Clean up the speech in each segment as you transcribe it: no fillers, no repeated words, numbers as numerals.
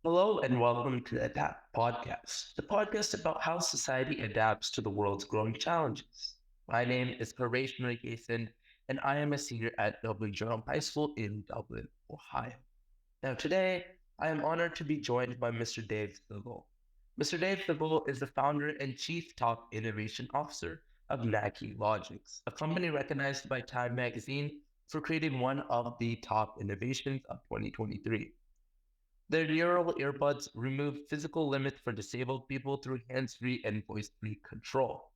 Hello and welcome to the Adapt podcast, the podcast about how society adapts to the world's growing challenges. My name is Paresh Naqi, and I am a senior at Dublin Durham High School in Dublin, Ohio. Now, today, I am honored to be joined by Mr. Dave Segal. Mr. Dave Segal is the founder and chief top innovation officer of Naqi Logix, a company recognized by Time magazine for creating one of the top innovations of 2023. Their Neural Earbuds remove physical limits for disabled people through hands-free and voice-free control.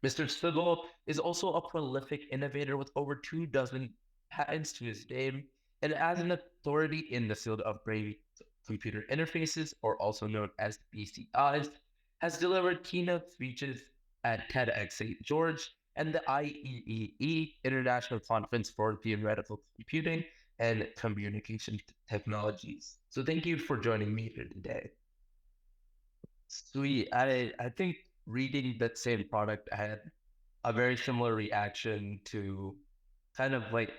Mr. Segal is also a prolific innovator with over 2 dozen patents to his name, and as an authority in the field of brain-computer interfaces, or also known as BCIs, has delivered keynote speeches at TEDx St. George and the IEEE International Conference for Theoretical Computing and Communication Technologies. So thank you for joining me here today. Sweet. I think reading that same product, I had a very similar reaction to kind of like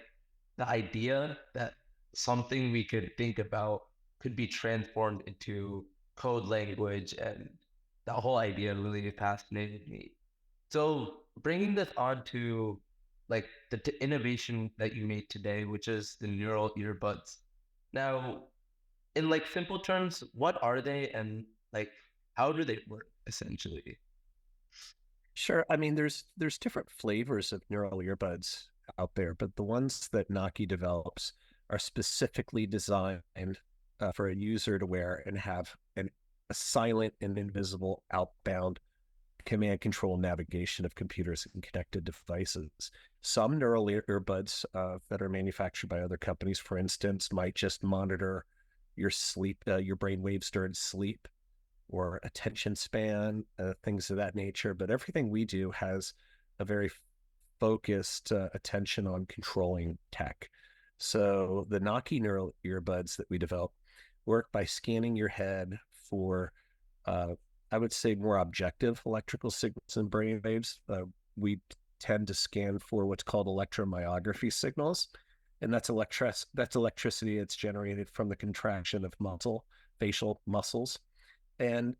the idea that something we could think about could be transformed into code language, and that whole idea really fascinated me. So bringing this on to like the innovation that you made today, which is the neural earbuds. Now, in like simple terms, what are they and like how do they work essentially? Sure. I mean, there's different flavors of neural earbuds out there, but the ones that Naqi develops are specifically designed for a user to wear and have a silent and invisible outbound command control navigation of computers and connected devices. Some neural earbuds that are manufactured by other companies, for instance, might just monitor your sleep, your brain waves during sleep or attention span, things of that nature. But everything we do has a very focused attention on controlling tech. So the Naqi neural earbuds that we develop work by scanning your head for, I would say, more objective electrical signals and brain waves. We tend to scan for what's called electromyography signals, and that's electricity that's generated from the contraction of facial muscles, and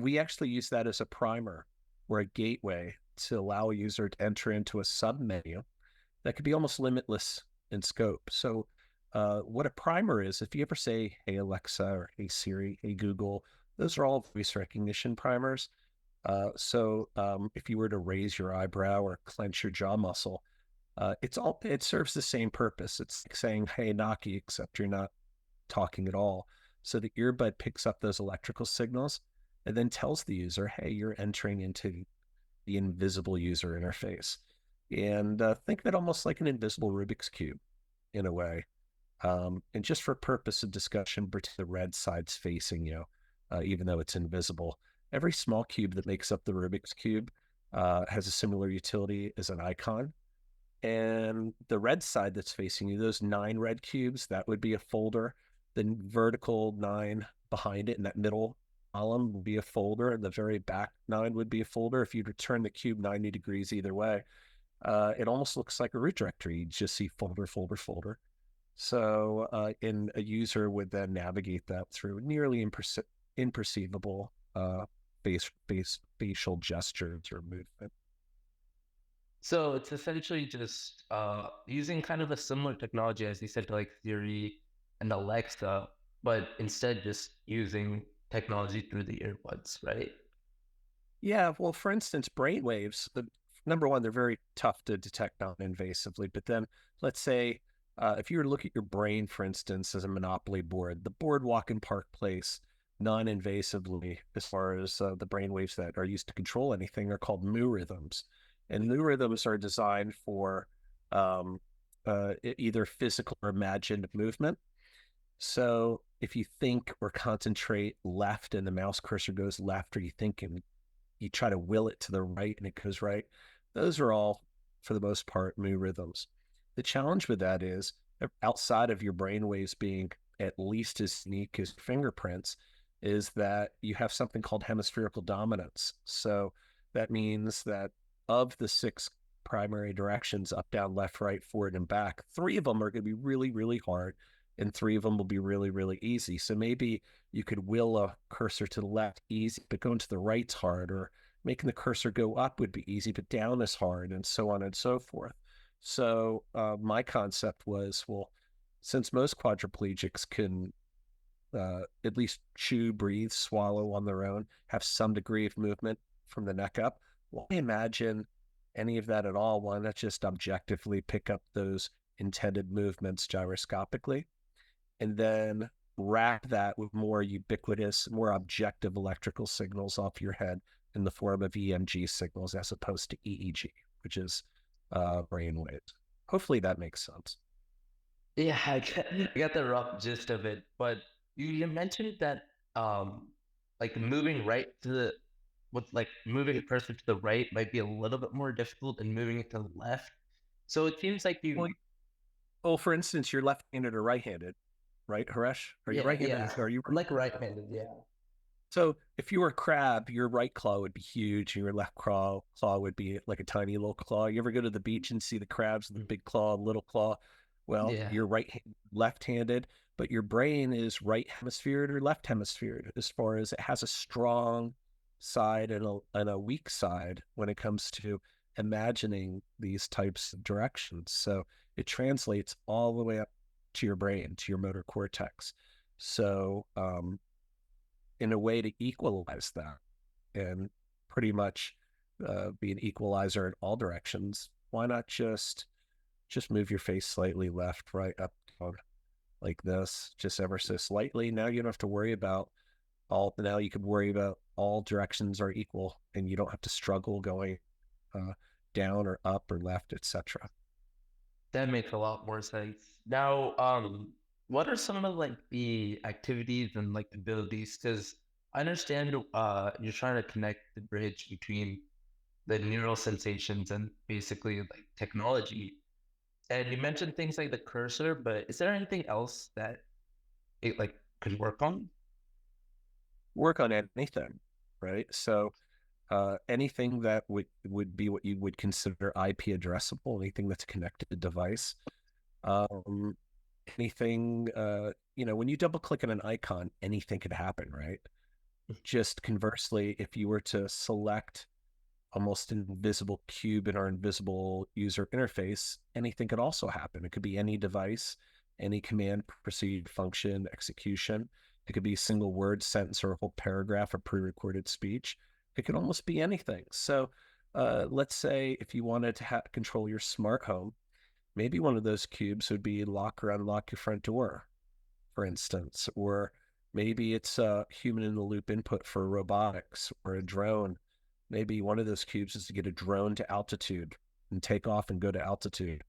we actually use that as a primer or a gateway to allow a user to enter into a sub menu that could be almost limitless in scope. So what a primer is, if you ever say, hey, Alexa, or hey, Siri, hey, Google, those are all voice recognition primers. So if you were to raise your eyebrow or clench your jaw muscle, it serves the same purpose. It's like saying, hey, Naqi, except you're not talking at all. So the earbud picks up those electrical signals and then tells the user, hey, you're entering into the invisible user interface. And think of it almost like an invisible Rubik's Cube in a way. And just for purpose of discussion, the red side's facing you, even though it's invisible. Every small cube that makes up the Rubik's Cube has a similar utility as an icon. And the red side that's facing you, those 9 red cubes, that would be a folder. The vertical 9 behind it in that middle column would be a folder, and the very back 9 would be a folder. If you'd return the cube 90 degrees either way, it almost looks like a root directory. You just see folder, folder, folder. So and a user would then navigate that through nearly imperceivable facial gestures or movement. So it's essentially just using kind of a similar technology as you said to like Siri and Alexa, but instead just using technology through the earbuds, right? Yeah, well, for instance, brainwaves, number one, they're very tough to detect non-invasively. But then let's say if you were to look at your brain, for instance, as a Monopoly board, the boardwalk in Park Place, non-invasively, as far as the brainwaves that are used to control anything, are called mu rhythms. And mu rhythms are designed for either physical or imagined movement. So if you think or concentrate left and the mouse cursor goes left, or you think and you try to will it to the right and it goes right, those are all, for the most part, mu rhythms. The challenge with that is, outside of your brain waves being at least as unique as fingerprints, is that you have something called hemispherical dominance. So that means that of the 6 primary directions, up, down, left, right, forward, and back, 3 of them are going to be really, really hard and 3 of them will be really, really easy. So maybe you could will a cursor to the left easy, but going to the right's hard, or making the cursor go up would be easy, but down is hard, and so on and so forth. So my concept was, well, since most quadriplegics can at least chew, breathe, swallow on their own, have some degree of movement from the neck up, why imagine any of that at all? Why not just objectively pick up those intended movements gyroscopically and then wrap that with more ubiquitous, more objective electrical signals off your head in the form of EMG signals as opposed to EEG, which is brain waves. Hopefully that makes sense. Yeah, I got the rough gist of it, but you mentioned that like moving right to the with like moving a person to the right might be a little bit more difficult than moving it to the left. So it seems like you Well, well, for instance, you're left-handed or right-handed, right, Haresh? Are you yeah, right-handed? yeah. Are you I'm like right-handed, yeah. So if you were a crab, your right claw would be huge, and your left claw would be like a tiny little claw. You ever go to the beach and see the crabs with the big claw, little claw? Well, Yeah. you're left-handed, but your brain is right hemisphered or left hemisphered as far as it has a strong side and a weak side when it comes to imagining these types of directions. So it translates all the way up to your brain, to your motor cortex. So in a way to equalize that and pretty much be an equalizer in all directions, why not just move your face slightly left, right, up, down, like this, just ever so slightly? Now you don't have to worry about all. Now you could worry about all directions are equal, and you don't have to struggle going uh, down or up or left, etc. That makes a lot more sense. Now, what are some of like the activities and like abilities? Because I understand you're trying to connect the bridge between the neural sensations and basically like technology. And you mentioned things like the cursor, but is there anything else that it like could work on? Work on anything, right? So anything that would be what you would consider IP addressable, anything that's a connected device. Um, anything, when you double click on an icon, anything could happen, right? Just conversely, if you were to select almost an invisible cube in our invisible user interface, anything could also happen. It could be any device, any command, procedure, function, execution. It could be a single word, sentence, or a whole paragraph of pre-recorded speech. It could almost be anything. So let's say if you wanted to control your smart home, maybe one of those cubes would be lock or unlock your front door, for instance, or maybe it's a human in the loop input for robotics or a drone. Maybe one of those cubes is to get a drone to altitude and take off and go to altitude.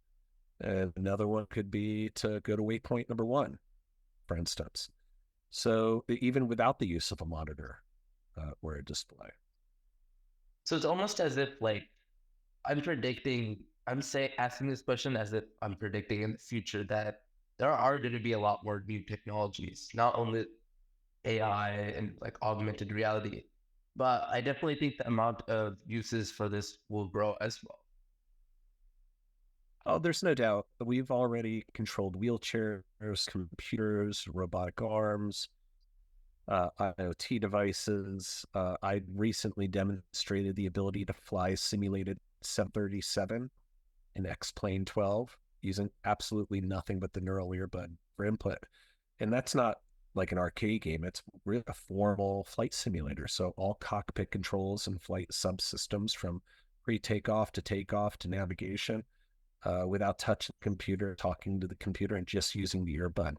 And another one could be to go to waypoint number 1, for instance. So even without the use of a monitor or a display. So it's almost as if like asking this question as if I'm predicting in the future that there are going to be a lot more new technologies, not only AI and like augmented reality, but I definitely think the amount of uses for this will grow as well. Oh, there's no doubt. We've already controlled wheelchairs, computers, robotic arms, IoT devices. I recently demonstrated the ability to fly simulated 737 in X-Plane 12 using absolutely nothing but the neural earbud for input. And that's not like an arcade game. It's really a formal flight simulator. So all cockpit controls and flight subsystems from pre-takeoff to navigation without touching the computer, talking to the computer, and just using the earbud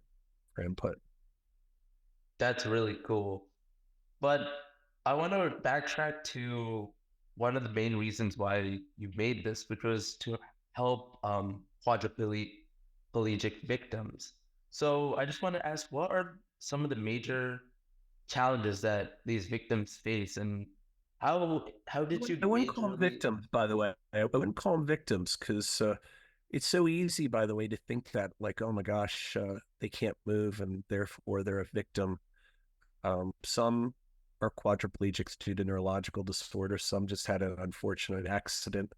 for input. That's really cool. But I want to backtrack to one of the main reasons why you made this, which was to help quadriplegic victims. So I just want to ask, what are some of the major challenges that these victims face, and how did you I wouldn't call them majorly? victims, by the way. I wouldn't call them victims because it's so easy, by the way, to think that, like, oh my gosh, they can't move and therefore they're a victim. Some are quadriplegics due to neurological disorder. Some just had an unfortunate accident.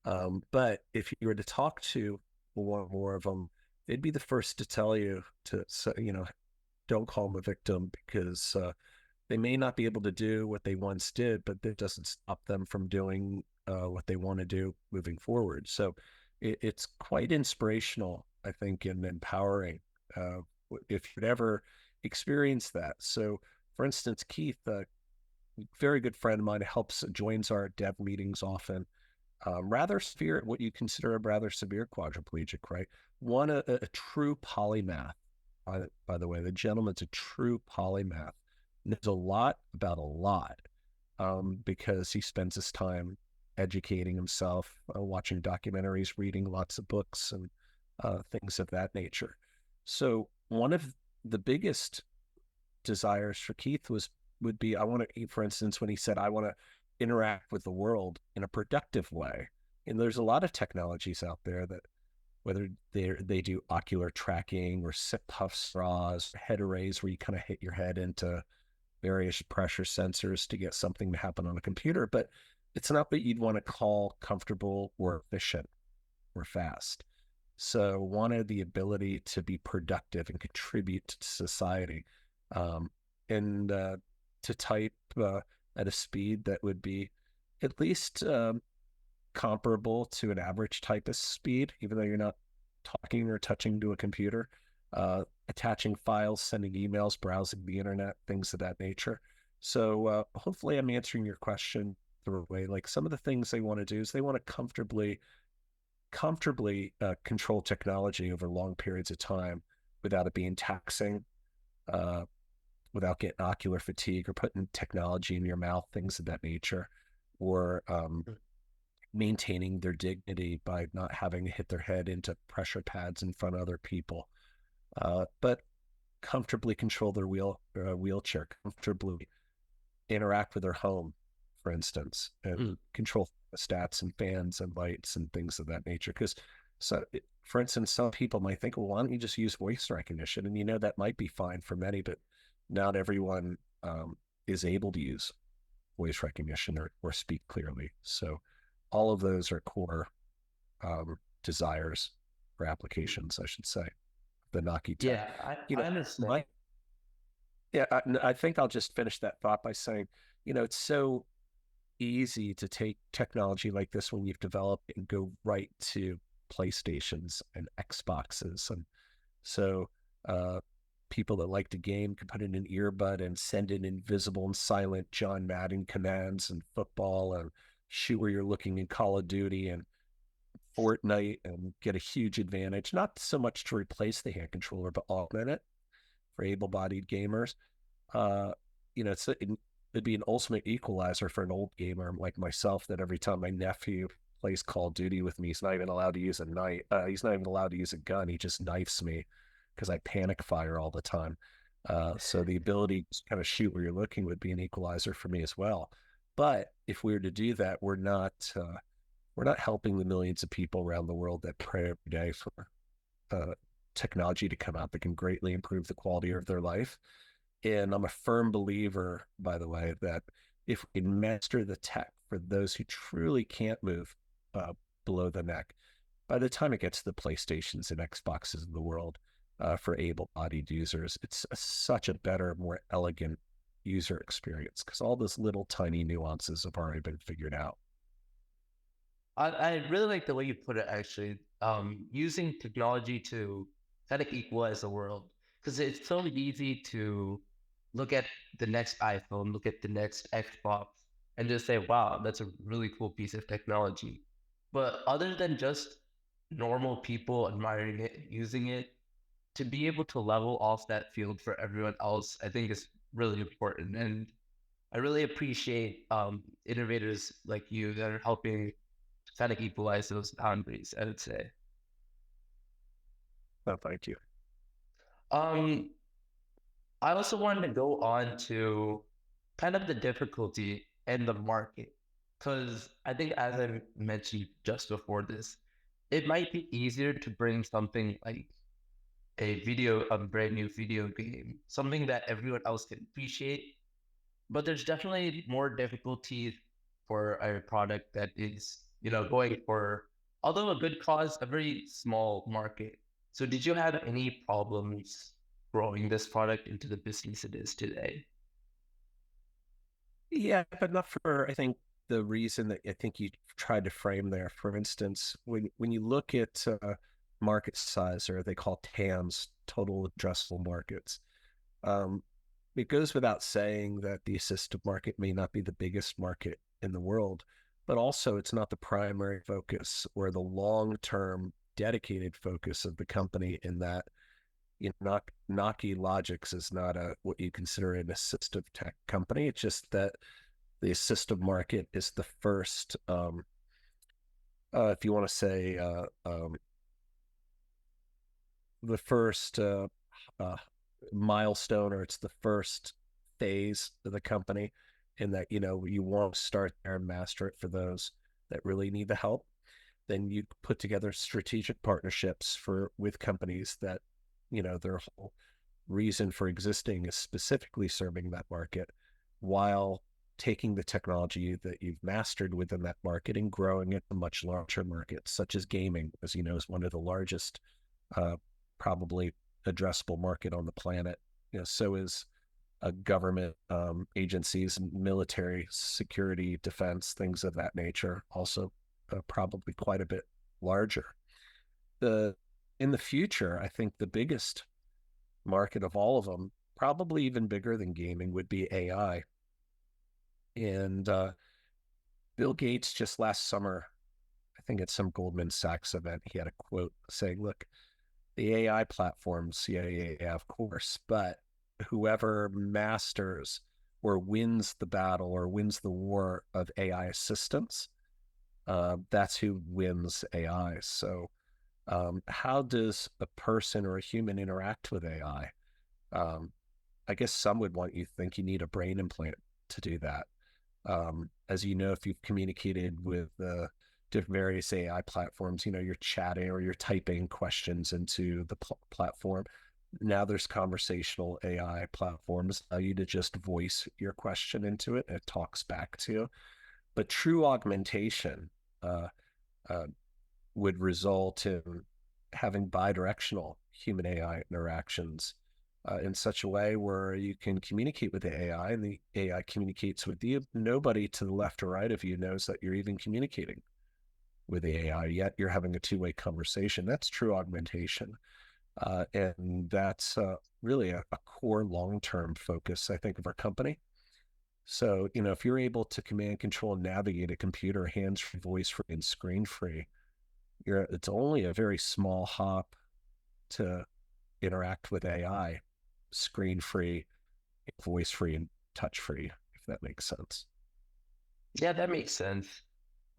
But if you were to talk to one or more of them, they'd be the first to tell you to, don't call them a victim, because they may not be able to do what they once did, but that doesn't stop them from doing what they want to do moving forward. So it's quite inspirational, I think, and empowering uh, if you'd ever experienced that. So, for instance, Keith, a very good friend of mine, joins our dev meetings often. Rather severe, what you consider a rather severe quadriplegic, right? A true polymath. By the way, the gentleman's a true polymath. Knows a lot about a lot, because he spends his time educating himself, watching documentaries, reading lots of books, and things of that nature. So one of the biggest desires for Keith would be, I want to, for instance, when he said, I want to interact with the world in a productive way. And there's a lot of technologies out there that, whether they do ocular tracking or sip puff straws, head arrays where you kind of hit your head into various pressure sensors to get something to happen on a computer, but it's not what you'd want to call comfortable or efficient or fast. So wanted the ability to be productive and contribute to society, and to type at a speed that would be at least comparable to an average typist speed, even though you're not talking or touching to a computer, attaching files, sending emails, browsing the internet, things of that nature. So hopefully I'm answering your question the way. Like, some of the things they want to do is they want to comfortably control technology over long periods of time without it being taxing, uh, without getting ocular fatigue or putting technology in your mouth, things of that nature, or maintaining their dignity by not having to hit their head into pressure pads in front of other people, but comfortably control their wheelchair, comfortably interact with their home, for instance, and control stats and fans and lights and things of that nature. Because, for instance, some people might think, well, why don't you just use voice recognition? And that might be fine for many, but not everyone is able to use voice recognition or speak clearly. So all of those are core desires or applications, I should say, the Naqi tech. Yeah, I understand. I think I'll just finish that thought by saying, it's so easy to take technology like this when you've developed and go right to PlayStations and Xboxes. And so people that like to game can put in an earbud and send in invisible and silent John Madden commands and football and shoot where you're looking in Call of Duty and Fortnite and get a huge advantage, not so much to replace the hand controller, but augment it for able-bodied gamers. It'd be an ultimate equalizer for an old gamer like myself, that every time my nephew plays Call of Duty with me, he's not even allowed to use a knife. He's not even allowed to use a gun. He just knifes me because I panic fire all the time. So the ability to kind of shoot where you're looking would be an equalizer for me as well. But if we were to do that, we're not helping the millions of people around the world that pray every day for technology to come out that can greatly improve the quality of their life. And I'm a firm believer, by the way, that if we master the tech for those who truly can't move below the neck, by the time it gets to the PlayStations and Xboxes of the world, for able-bodied users, it's such a better, more elegant user experience, because all those little tiny nuances have already been figured out. I really like the way you put it, actually. Using technology to kind of equalize the world, because it's so easy to look at the next iPhone, look at the next Xbox, and just say, wow, that's a really cool piece of technology. But other than just normal people admiring it, using it, to be able to level off that field for everyone else, I think is really important. And I really appreciate innovators like you that are helping to kind of equalize those boundaries, I would say. No, thank you. Um, I also wanted to go on to kind of the difficulty in the market, because I think, as I mentioned just before this, it might be easier to bring something like a brand new video game, something that everyone else can appreciate. But there's definitely more difficulty for a product that is, going for, although a good cause, a very small market. So did you have any problems growing this product into the business it is today? Yeah, but not for, I think, the reason that I think you tried to frame there. For instance, when you look at market size, or they call TAMs, total addressable markets, um, it goes without saying that the assistive market may not be the biggest market in the world, but also it's not the primary focus or the long-term dedicated focus of the company. In that, Naqi Logix is not a what you consider an assistive tech company. It's just that the assistive market is the first, if you want to say, the first uh, milestone, or it's the first phase of the company, in that you want to start there and master it for those that really need the help. Then you put together strategic partnerships with companies that their whole reason for existing is specifically serving that market, while taking the technology that you've mastered within that market and growing it to much larger markets, such as gaming, as you know, is one of the largest, uh, probably addressable market on the planet. So is government agencies, military, security, defense, things of that nature, also probably quite a bit larger. The In the future, I think the biggest market of all of them, probably even bigger than gaming, would be AI. And Bill Gates just last summer, I think at some Goldman Sachs event, he had a quote saying, "Look, the AI platforms, yeah, yeah, yeah, of course, but whoever masters or wins the battle or wins the war of AI assistance, that's who wins AI." So, how does a person or a human interact with AI? I guess some would want you to think you need a brain implant to do that. As you know, if you've communicated with various AI platforms, you're chatting or you're typing questions into the platform. Now there's conversational AI platforms allow you to just voice your question into it and it talks back to you. But true augmentation uh, uh, would result in having bidirectional human AI interactions in such a way where you can communicate with the AI and the AI communicates with you. Nobody to the left or right of you knows that you're even communicating with the AI, yet you're having a two-way conversation. That's true augmentation. And that's really a core long-term focus, I think, of our company. So, if you're able to command, control, and navigate a computer hands-free, voice-free, and screen-free, it's only a very small hop to interact with AI, screen-free, voice-free, and touch-free, if that makes sense. Yeah, that makes sense.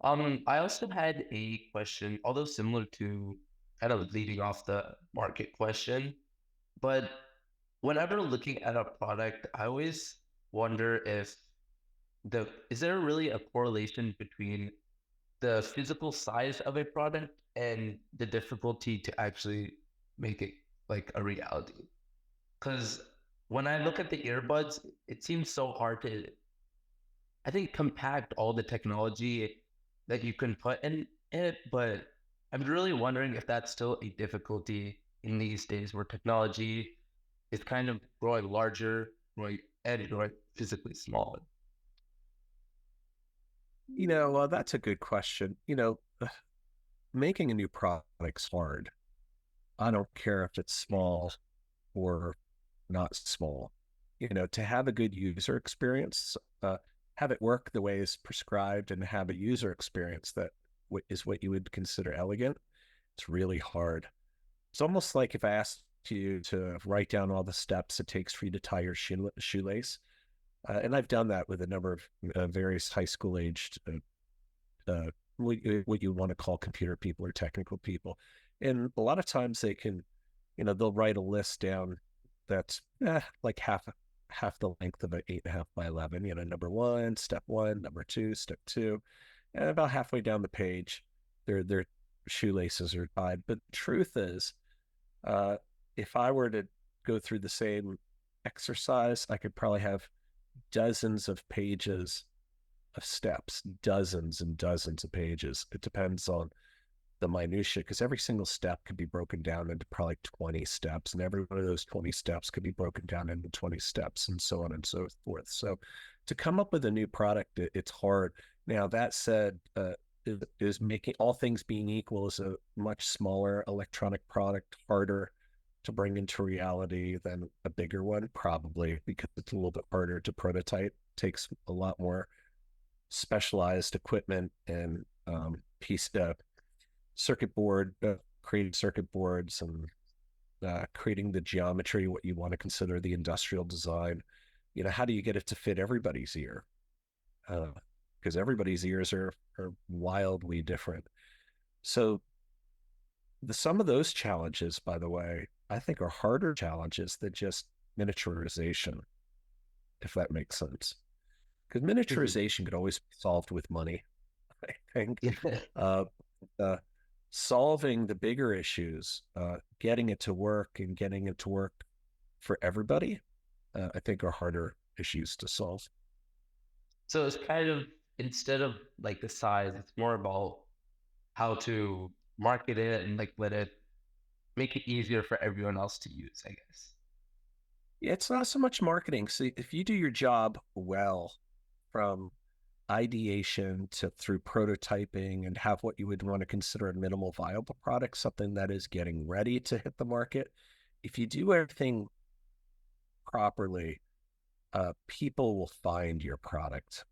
I also had a question, although similar to kind of leading off the market question, but whenever looking at a product, I always wonder if is there really a correlation between the physical size of a product and the difficulty to actually make it like a reality? Because when I look at the earbuds, it seems so hard to, I think, compact all the technology that you can put in it. But I'm really wondering if that's still a difficulty in these days where technology is kind of growing larger, growing and growing physically smaller. That's a good question. Making a new product's hard. I don't care if it's small or not small. To have a good user experience, have it work the way it's prescribed, and have a user experience that is what you would consider elegant. It's really hard. It's almost like if I asked you to write down all the steps it takes for you to tie your shoelace. And I've done that with a number of various high school aged what you want to call computer people or technical people. And a lot of times they can, they'll write a list down that's like half the length of an 8.5 by 11. Number one, number two, step two, and about halfway down the page, their shoelaces are tied. But the truth is, uh, if I were to go through the same exercise, I could probably have dozens of pages of steps, dozens and dozens of pages. It depends on the minutia, because every single step could be broken down into probably 20 steps, and every one of those 20 steps could be broken down into 20 steps, and so on and so forth. So to come up with a new product, it's hard. Now, that said, is making all things being equal, is a much smaller electronic product harder to bring into reality than a bigger one? Probably, because it's a little bit harder to prototype, takes a lot more specialized equipment and piece circuit board, creating circuit boards, and creating the geometry, what you want to consider the industrial design. How do you get it to fit everybody's ear? Because everybody's ears are wildly different. So some of those challenges, by the way, I think are harder challenges than just miniaturization, if that makes sense. Because miniaturization could always be solved with money, I think. Uh, uh, Solving the bigger issues, getting it to work and getting it to work for everybody, I think are harder issues to solve. So it's kind of, instead of like the size, it's more about how to market it and like let it make it easier for everyone else to use, I guess. Yeah, it's not so much marketing. See, if you do your job well, from ideation to through prototyping, and have what you would want to consider a minimal viable product, something that is getting ready to hit the market. If you do everything properly, people will find your product.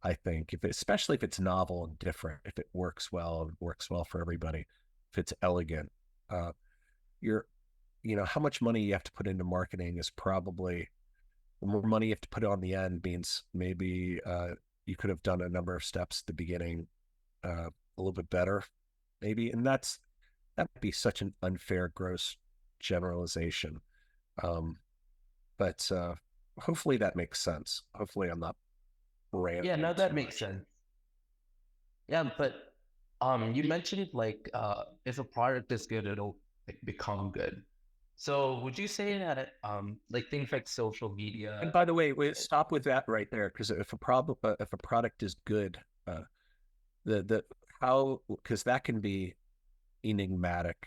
I think, especially if it's novel and different, if it works well and works well for everybody, if it's elegant, uh, you're, how much money you have to put into marketing is probably, the more money you have to put on the end means maybe you could have done a number of steps at the beginning a little bit better, maybe. And that would be such an unfair, gross generalization. Um, but hopefully that makes sense. Hopefully I'm not Yeah, no, rambling too that makes much. sense. Yeah, but you mentioned like if a product is good, it'll like become good. So would you say that like things like social And media? by the way, stop with that right there, because if a product is good, the how, because that can be enigmatic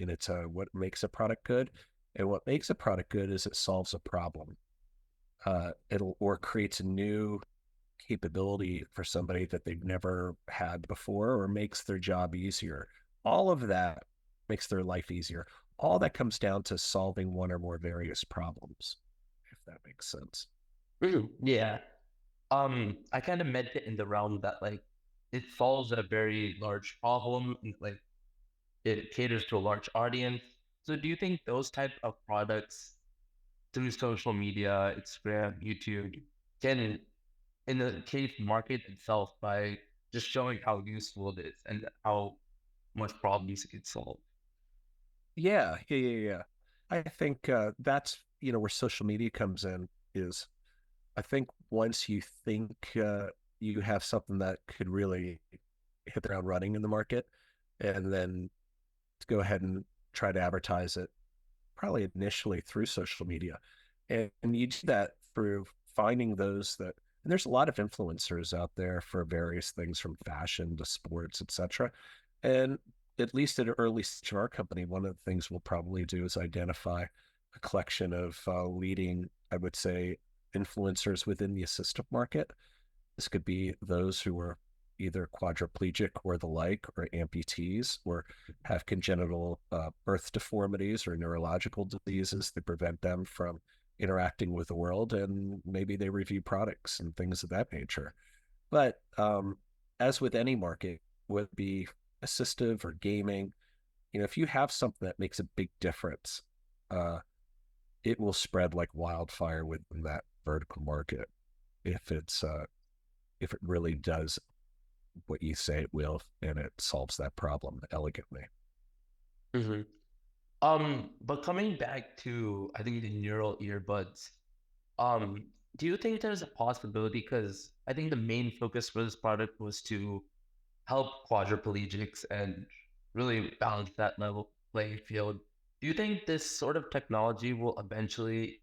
in its what makes a product good, and what makes a product good is it solves a problem. It'll or creates a new capability for somebody that they've never had before, or makes their job easier. All of that makes their life easier. All that comes down to solving one or more various problems, if that makes sense. Yeah. I kind of meant it in the realm that like it solves a very large problem, and, like it caters to a large audience. So do you think those type of products through social media, Instagram, YouTube, can, in the case, market itself by just showing how useful it is and how much problems it can solve? Yeah. I think that's where social media comes in. Is I think once you think you have something that could really hit the ground running in the market, and then to go ahead and try to advertise it, probably initially through social media. And you do that through finding those that, and there's a lot of influencers out there for various things from fashion to sports, etc. And at least at an early stage of our company, one of the things we'll probably do is identify a collection of leading, I would say, influencers within the assistive market. This could be those who are either quadriplegic or the like, or amputees, or have congenital birth deformities or neurological diseases that prevent them from interacting with the world, and maybe they review products and things of that nature. But as with any market, would be assistive or gaming, if you have something that makes a big difference, uh, it will spread like wildfire within that vertical market if it really does what you say it will, and it solves that problem elegantly. Mhm. But coming back to, I think, the neural earbuds, do you think there's a possibility? Because I think the main focus for this product was to help quadriplegics and really balance that level playing field. Do you think this sort of technology will eventually,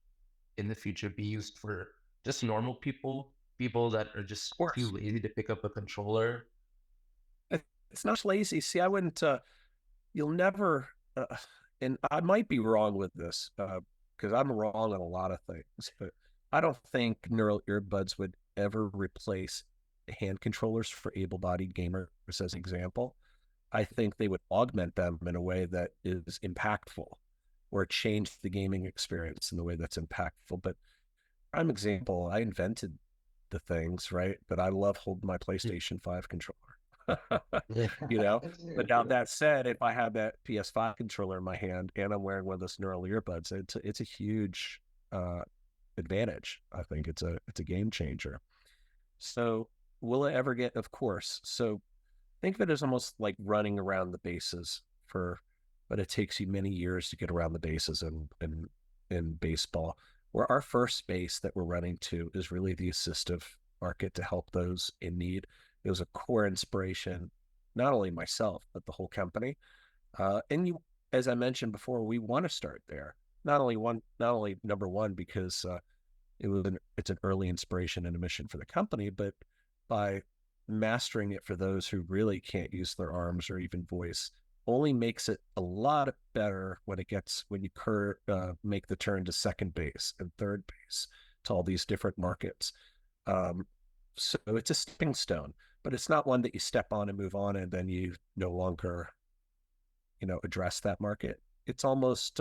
in the future, be used for just normal people, people that are Of just too course. lazy to pick up a controller? It's not lazy. See, I wouldn't. You'll never. And I might be wrong with this because I'm wrong on a lot of things, but I don't think neural earbuds would ever replace hand controllers for able-bodied gamers, as an example. I think they would augment them in a way that is impactful or change the gaming experience in the way that's impactful. But prime example, I invented the things, right? But I love holding my PlayStation 5 controller. you know, but now that said, if I have that PS5 controller in my hand and I'm wearing one of those neural earbuds, it's a huge advantage. I think it's a game changer. So will it ever get? Of course. So think of it as almost like running around the bases for, but it takes you many years to get around the bases in baseball. Where our first base that we're running to is really the assistive market to help those in need. It was a core inspiration, not only myself but the whole company. And you, as I mentioned before, we want to start there. Not only number one because it's an early inspiration and a mission for the company, but by mastering it for those who really can't use their arms or even voice only makes it a lot better when you make the turn to second base and third base to all these different markets. Um, so it's a stepping stone, but it's not one that you step on and move on and then you no longer, address that market. It's almost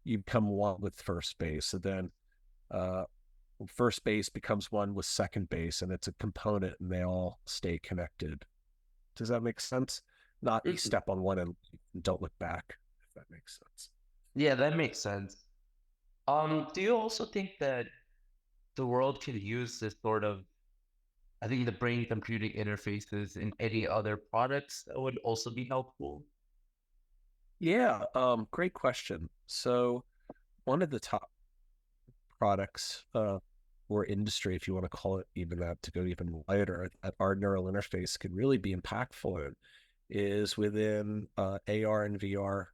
you become one with first base, and then uh, first base becomes one with second base, and it's a component, and they all stay connected. Does that make sense? Not you step on one and don't look back, if that makes sense. Yeah, that makes sense. Do you also think that the world could use this sort of, I think the brain computing interfaces in any other products that would also be helpful? Yeah, great question. So one of the top products or industry, if you want to call it even that, to go even wider, that our neural interface can really be impactful in is within AR and VR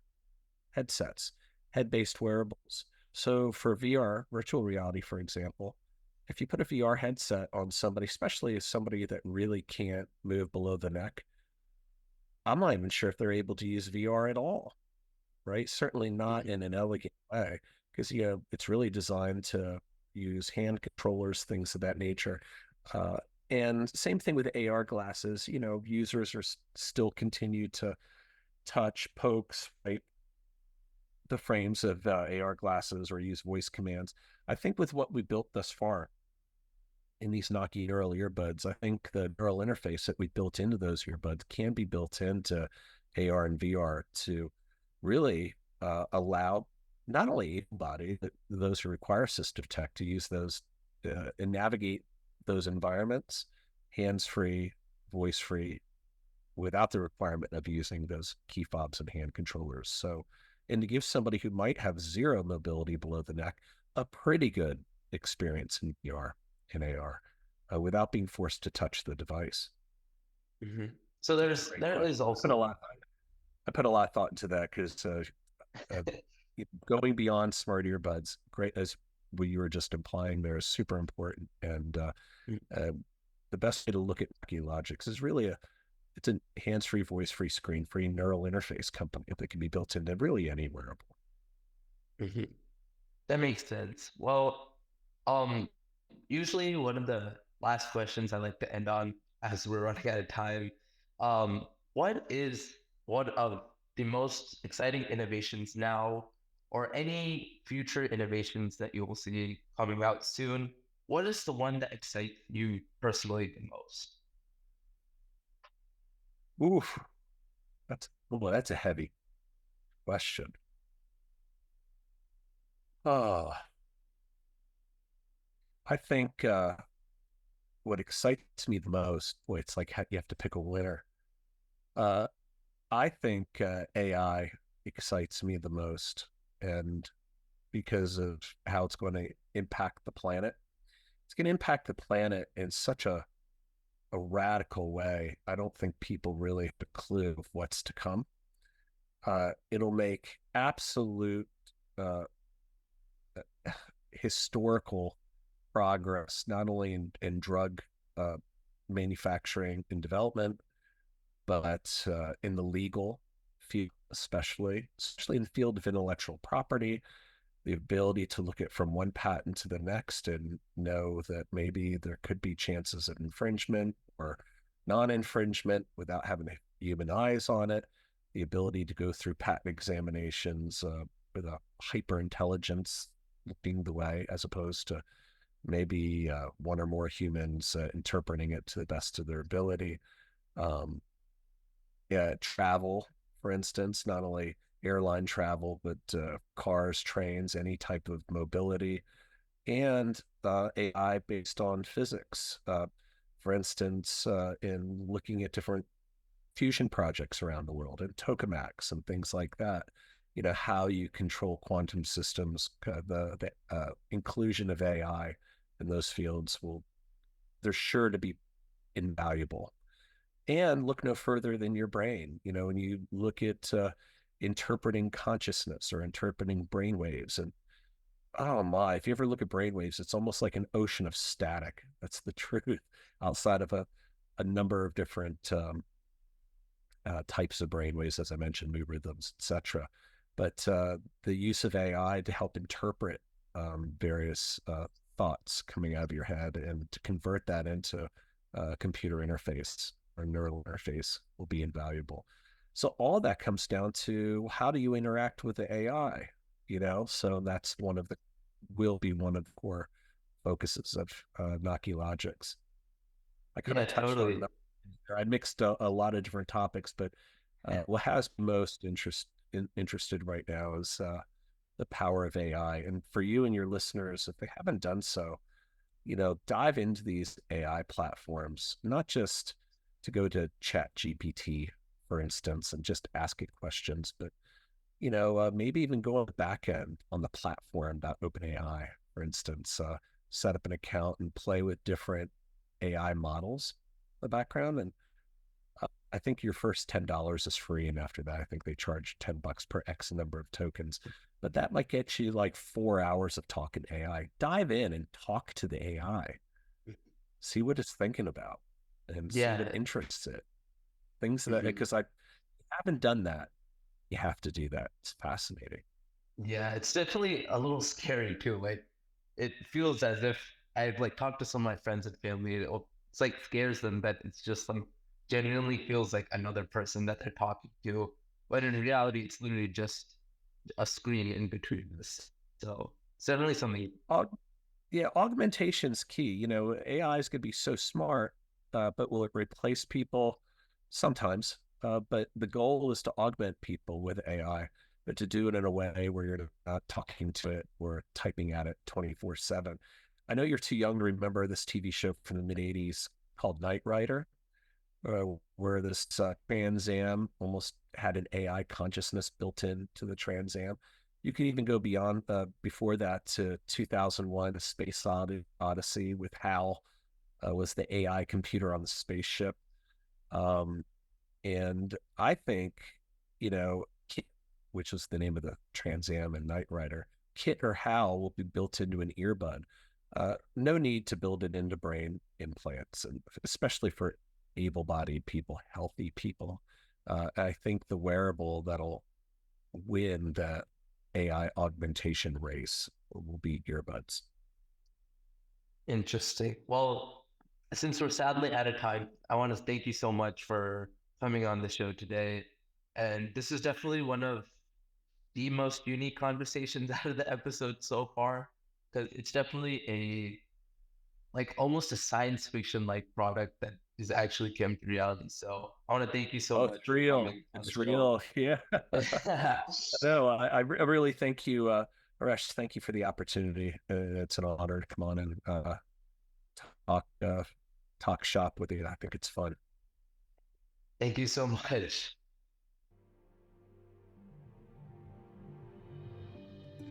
headsets, head-based wearables. So for VR, virtual reality, for example, if you put a VR headset on somebody, especially somebody that really can't move below the neck, I'm not even sure if they're able to use VR at all, right? Certainly not in an elegant way, because it's really designed to use hand controllers, things of that nature. Uh, and same thing with AR glasses. Users are still continue to touch, pokes, right, the frames of AR glasses or use voice commands. I think with what we built thus far in these Naqi neural earbuds, I think the neural interface that we built into those earbuds can be built into AR and VR to really allow not only able-bodied, but those who require assistive tech to use those and navigate those environments hands-free, voice-free, without the requirement of using those key fobs and hand controllers. So, and to give somebody who might have zero mobility below the neck a pretty good experience in VR and AR without being forced to touch the device. Mm-hmm. So Great there question. is also I put a lot of thought into that because uh, going beyond smart earbuds, great as what you were just implying there, is super important. And uh, the best way to look at Logix is really it's a hands-free, voice-free, screen-free neural interface company that can be built into really any wearable. Mhm. That makes sense. Well, um, usually one of the last questions I like to end on as we're running out of time, what is one of the most exciting innovations now, or any future innovations that you will see coming out soon? What is the one that excites you personally the most? Oof, that's a heavy question. Oh, I think what excites me the most, boy, it's like you have to pick a winner. Uh, I think AI excites me the most, and because of how it's going to impact the planet. It's going to impact the planet in such a radical way. I don't think people really have a clue of what's to come. It'll make absolute uh, historical progress, not only in drug uh, manufacturing and development, but in the legal field, especially in the field of intellectual property, the ability to look at from one patent to the next and know that maybe there could be chances of infringement or non-infringement without having human eyes on it, the ability to go through patent examinations with a hyper intelligence looking the way, as opposed to maybe one or more humans interpreting it to the best of their ability. Um, yeah, travel, for instance, not only airline travel, but cars, trains, any type of mobility, and AI based on physics. For instance, in looking at different fusion projects around the world and tokamaks and things like that, how you control quantum systems, the inclusion of AI in those fields they're sure to be invaluable. And look no further than your brain. When you look at interpreting consciousness or interpreting brain waves, and oh my, if you ever look at brain waves, it's almost like an ocean of static. That's the truth, outside of a number of different types of brain waves, as I mentioned, mood rhythms, etc. But the use of AI to help interpret various thoughts coming out of your head and to convert that into a computer interface or neural interface will be invaluable. So all that comes down to, how do you interact with the AI? So that's will be one of the core focuses of Naqi Logix. I kind Yeah, of touched on totally. that. I mixed a lot of different topics, but what has most interested right now is the power of AI. And for you and your listeners, if they haven't done so, dive into these AI platforms, not just to go to Chat GPT, for instance, and just ask it questions, but maybe even go on the back end on the platform.openai, for instance, set up an account and play with different AI models in the background. And I think your first $10 is free. And after that, I think they charge $10 per X number of tokens. But that might get you like 4 hours of talking AI. Dive in and talk to the AI, see what it's thinking about and see what Yeah. interests it. Things that, Mhm. because I haven't done that, you have to do that. It's fascinating. Yeah, it's definitely a little scary too. Like it feels as if I've like talked to some of my friends and family. It's like scares them that it's just like genuinely feels like another person that they're talking to. But in reality, it's literally just a screen in between this. So it's definitely something. Yeah, augmentation's key. AI is going to be so smart, but will it replace people? Sometimes. But the goal is to augment people with AI, but to do it in a way where you're not talking to it or typing at it 24/7. I know you're too young to remember this TV show from the mid 80s called Knight Rider, where this Trans Am almost had an AI consciousness built into the Trans Am. You can even go beyond before that to 2001, A Space Odyssey with HAL was the AI computer on the spaceship. Um, and I think, Kit, which was the name of the Trans Am and Knight Rider, Kit or HAL will be built into an earbud. No need to build it into brain implants, and especially for able-bodied people, healthy people. I think the wearable that'll win the AI augmentation race will be earbuds. Interesting. Well, since we're sadly out of time, I want to thank you so much for coming on the show today. And this is definitely one of the most unique conversations out of the episode so far, because it's definitely a like almost a science fiction like product that is actually came to reality. So I want to thank you so Oh, it's much for real. coming on the It's show. real. Yeah. No, I really thank you, Arash. Thank you for the opportunity. It's an honor to come on and talk talk shop with you. I think it's fun. Thank you so much.